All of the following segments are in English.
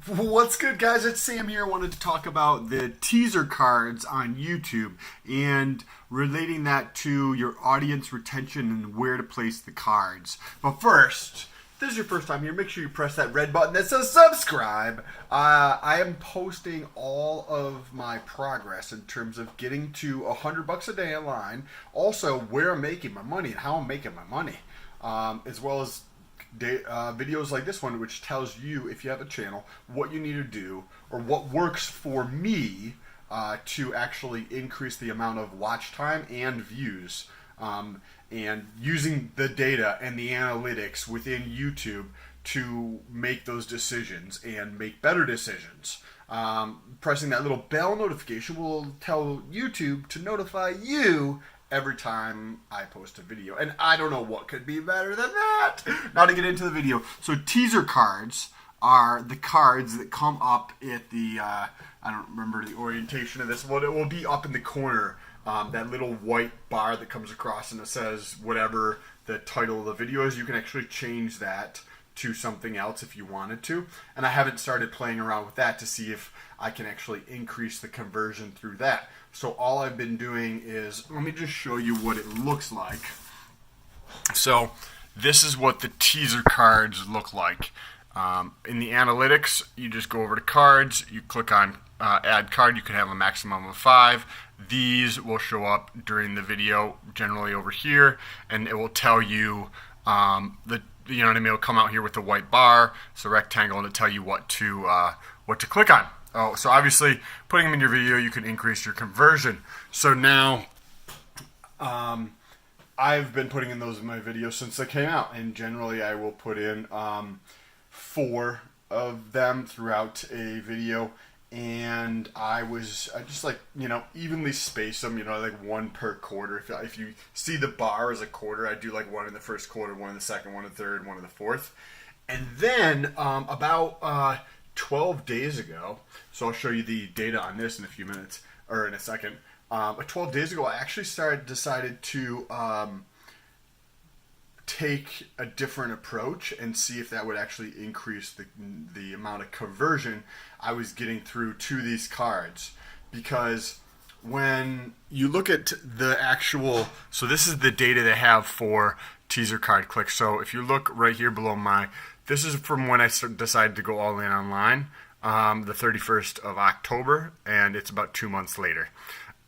What's good, guys? It's Sam here. I wanted to talk about the teaser cards on YouTube and relating that to your audience retention and where to place the cards. But first, if this is your first time here, make sure you press that red button that says subscribe. I am posting all of my progress in terms of getting to $100 a day online. Also, where I'm making my money and how I'm making my money, as well as videos like this one, which tells you, if you have a channel, what you need to do or what works for me to actually increase the amount of watch time and views, and using the data and the analytics within YouTube to make those decisions and make better decisions. Pressing that little bell notification will tell YouTube to notify you every time I post a video. And I don't know what could be better than that. Now to get into the video. So teaser cards are the cards that come up at the, I don't remember the orientation of this, but it will be up in the corner. That little white bar that comes across and it says whatever the title of the video is. You can actually change that to something else if you wanted to. And I haven't started playing around with that to see if I can actually increase the conversion through that. So all I've been doing is, let me just show you what it looks like. So this is what the teaser cards look like. In the analytics, you just go over to cards, you click on add card, you can have a maximum of 5. These will show up during the video, generally over here, and it will tell you you know what I mean, it'll come out here with the white bar, it's a rectangle, and it'll tell you what to click on. Oh, so obviously, putting them in your video, you can increase your conversion. So now, I've been putting in those in my videos since they came out, and generally I will put in 4 of them throughout a video, and I just like, you know, evenly space them, you know, like 1 per quarter. If you see the bar as a quarter, I do like 1 in the first quarter, 1 in the second, 1 in the third, 1 in the fourth. And then about 12 days ago, so I'll show you the data on this in a few minutes, or in a second. But 12 days ago, I actually decided to take a different approach and see if that would actually increase the amount of conversion I was getting through to these cards. Because when you look at the actual, so this is the data they have for teaser card clicks. So if you look right here below this is from when I decided to go all in online, the 31st of October, and it's about 2 months later.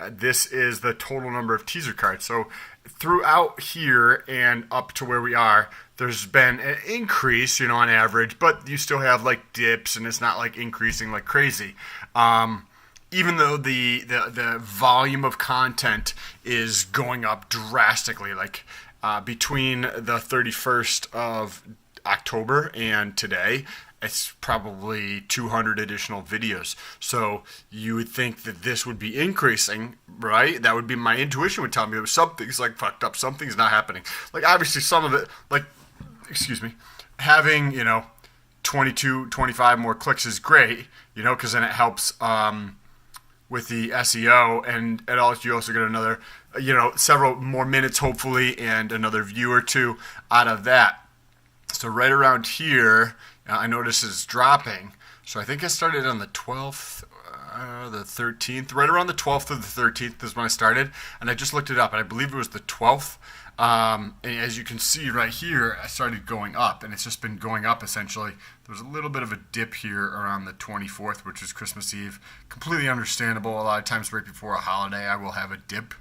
This is the total number of teaser cards. So throughout here and up to where we are, there's been an increase, you know, on average, but you still have like dips, and it's not like increasing like crazy. Even though the volume of content is going up drastically, like between the 31st of October and today, it's probably 200 additional videos. So you would think that this would be increasing, right? That would be, my intuition would tell me something's like fucked up, something's not happening. Like obviously some of it, like, excuse me, having, you know, 22, 25 more clicks is great, you know, because then it helps with the SEO, and you also get another, you know, several more minutes hopefully, and another view or two out of that. So right around here, I notice it's dropping. So I think I started on the 12th, the 13th. Right around the 12th or the 13th is when I started. And I just looked it up, and I believe it was the 12th. And as you can see right here, I started going up, and it's just been going up essentially. There was a little bit of a dip here around the 24th, which is Christmas Eve. Completely understandable. A lot of times right before a holiday, I will have a dip.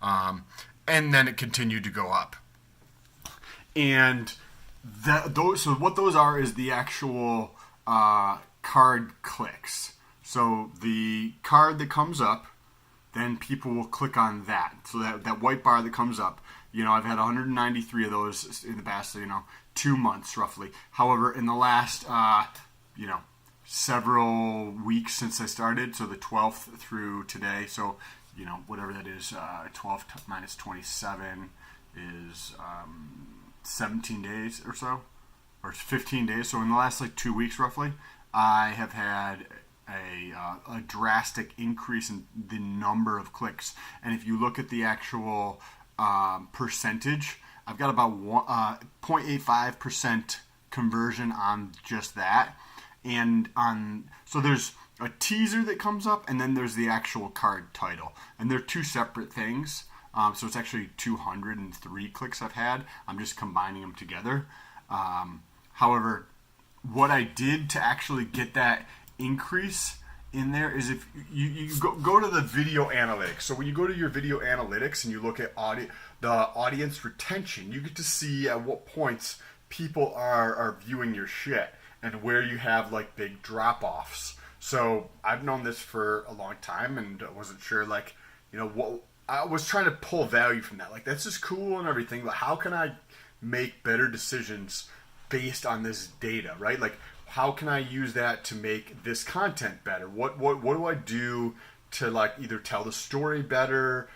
And then it continued to go up. And so what those are is the actual card clicks. So the card that comes up, then people will click on that. So that white bar that comes up, you know, I've had 193 of those in the past, you know, 2 months roughly. However, in the last, you know, several weeks since I started, so the 12th through today, so, you know, whatever that is, 12 minus 27 is 17 days or so, or 15 days. So in the last like 2 weeks roughly, I have had a drastic increase in the number of clicks. And if you look at the actual percentage, I've got about 0.85% conversion on just that. and so there's a teaser that comes up, and then there's the actual card title, and they're two separate things. So it's actually 203 clicks I've had. I'm just combining them together. However, what I did to actually get that increase in there is if you go to the video analytics. So when you go to your video analytics and you look at the audience retention, you get to see at what points people are viewing your shit and where you have like big drop-offs. So I've known this for a long time and I wasn't sure, like, you know, what I was trying to pull value from that. Like, that's just cool and everything, but how can I make better decisions based on this data, right? Like, how can I use that to make this content better? What do I do to, like, either tell the story better,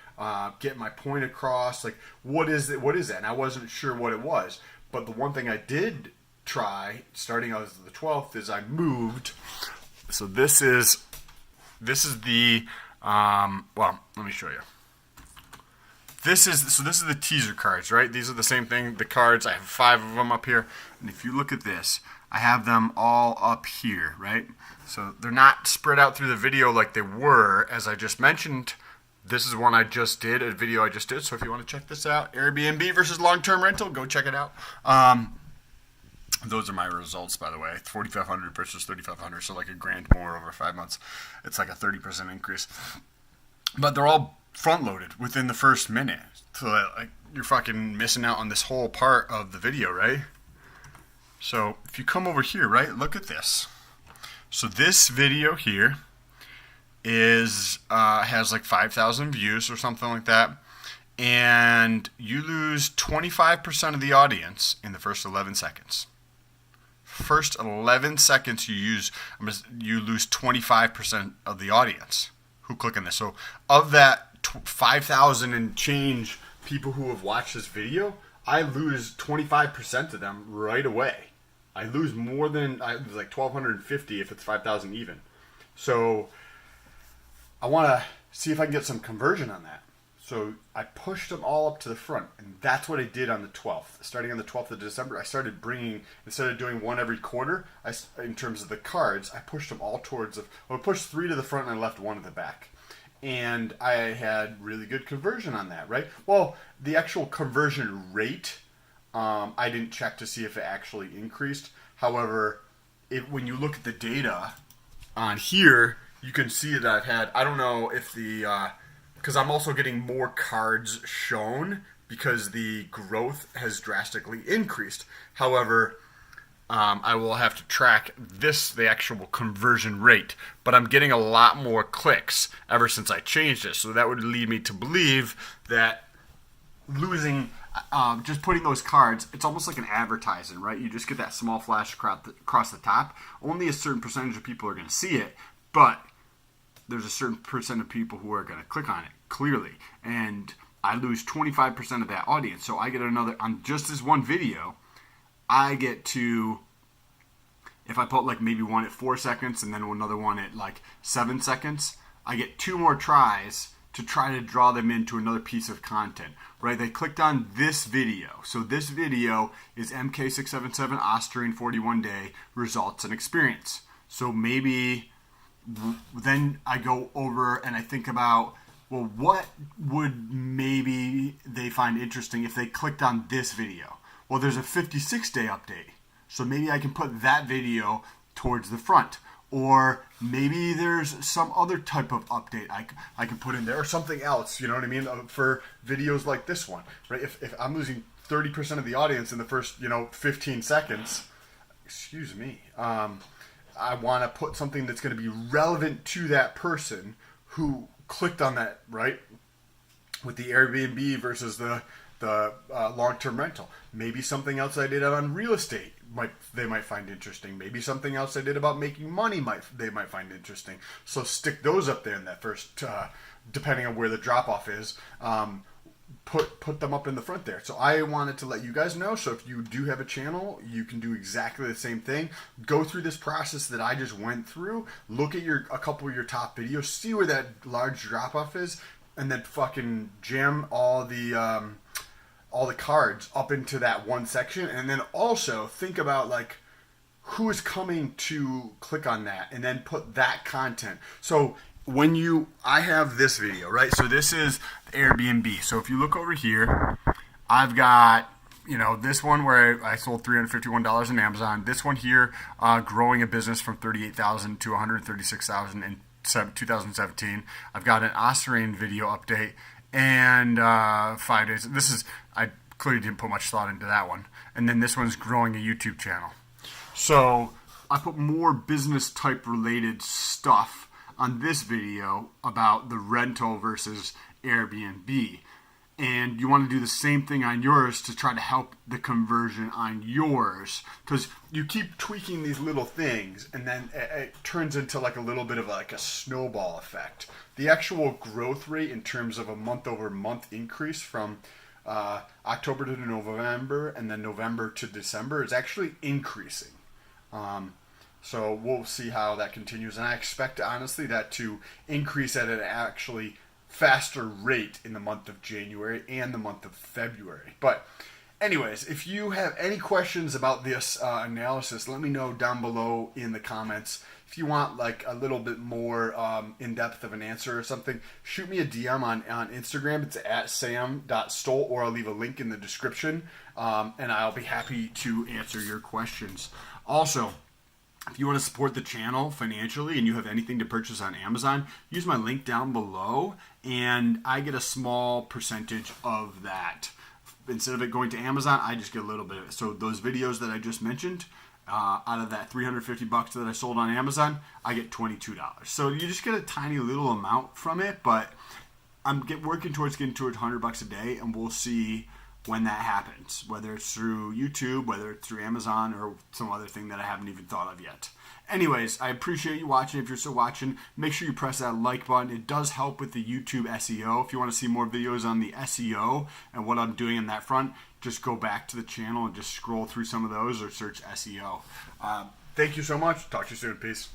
get my point across? Like, what is it? What is that? And I wasn't sure what it was. But the one thing I did try, starting out as the 12th, is I moved. So this is the well, let me show you. This is the teaser cards, right? These are the same thing, the cards. I have 5 of them up here. And if you look at this, I have them all up here, right? So they're not spread out through the video like they were, as I just mentioned. This is one I just did, a video I just did. So if you want to check this out, Airbnb versus long-term rental, go check it out. Those are my results, by the way. 4,500 versus 3,500, so like $1,000 more over 5 months. It's like a 30% increase. But they're all front-loaded within the first minute. So like, you're fucking missing out on this whole part of the video, right? So if you come over here, right, look at this. So this video here is has like 5,000 views or something like that. And you lose 25% of the audience in the first 11 seconds. First 11 seconds you lose 25% of the audience who click on this. So of that 5,000 and change people who have watched this video, I lose 25% of them right away. I lose more than, like 1,250 if it's 5,000 even. So I want to see if I can get some conversion on that. So I pushed them all up to the front, and that's what I did on the 12th. Starting on the 12th of December, I started bringing, instead of doing one every quarter, in terms of the cards, I pushed them all towards, I pushed 3 to the front and I left 1 at the back. And I had really good conversion on that, right? Well, the actual conversion rate, I didn't check to see if it actually increased. However, when you look at the data on here, you can see that I've had, I don't know if because I'm also getting more cards shown because the growth has drastically increased. However, I will have to track the actual conversion rate, but I'm getting a lot more clicks ever since I changed it. So that would lead me to believe that losing, just putting those cards, it's almost like an advertising, right? You just get that small flash across the top. Only a certain percentage of people are going to see it, but there's a certain percent of people who are going to click on it, clearly. And I lose 25% of that audience. So I get another, on just this one video, I get to, if I put like maybe one at 4 seconds and then another one at like 7 seconds, I get 2 more tries to try to draw them into another piece of content, right? They clicked on this video. So this video is MK677 Austrian 41 day results and experience. So maybe then I go over and I think about, well, what would maybe they find interesting if they clicked on this video? Well, there's a 56-day update, so maybe I can put that video towards the front. Or maybe there's some other type of update I can put in there, or something else, you know what I mean, for videos like this one, right? If I'm losing 30% of the audience in the first, 15 seconds, excuse me, I want to put something that's going to be relevant to that person who clicked on that, right? With the Airbnb versus the long-term rental. Maybe something else I did on real estate they might find interesting. Maybe something else I did about making money they might find interesting. So stick those up there in that first, depending on where the drop-off is. Put them up in the front there. So I wanted to let you guys know. So if you do have a channel, you can do exactly the same thing. Go through this process that I just went through. Look at a couple of your top videos. See where that large drop-off is, and then fucking jam all the cards up into that one section. And then also think about, like, who is coming to click on that and then put that content. So I have this video, right? So this is Airbnb. So if you look over here, I've got, this one where I sold $351 on Amazon. This one here, growing a business from $38,000 to $136,000 in 2017. I've got an Ostarine video update and 5 days. I clearly didn't put much thought into that one. And then this one's growing a YouTube channel. So I put more business type related stuff on this video about the rental versus Airbnb. And you want to do the same thing on yours to try to help the conversion on yours, because you keep tweaking these little things and then it turns into like a little bit of like a snowball effect. The actual growth rate in terms of a month over month increase from October to November and then November to December is actually increasing. So we'll see how that continues, and I expect honestly that to increase at an actually faster rate in the month of January and the month of February. But anyways, if you have any questions about this analysis, let me know down below in the comments. If you want like a little bit more in-depth of an answer or something, shoot me a DM on Instagram. It's at sam.stole, or I'll leave a link in the description, and I'll be happy to answer your questions. Also, if you want to support the channel financially and you have anything to purchase on Amazon, use my link down below and I get a small percentage of that. Instead of it going to Amazon, I just get a little bit of it. So those videos that I just mentioned, out of that $350 that I sold on Amazon, I get $22. So you just get a tiny little amount from it, but I'm working towards getting towards $100 a day, and we'll see when that happens, whether it's through YouTube, whether it's through Amazon, or some other thing that I haven't even thought of yet. Anyways, I appreciate you watching. If you're still watching, make sure you press that like button. It does help with the YouTube SEO. If you want to see more videos on the SEO and what I'm doing in that front, just go back to the channel and just scroll through some of those or search SEO. Thank you so much. Talk to you soon. Peace.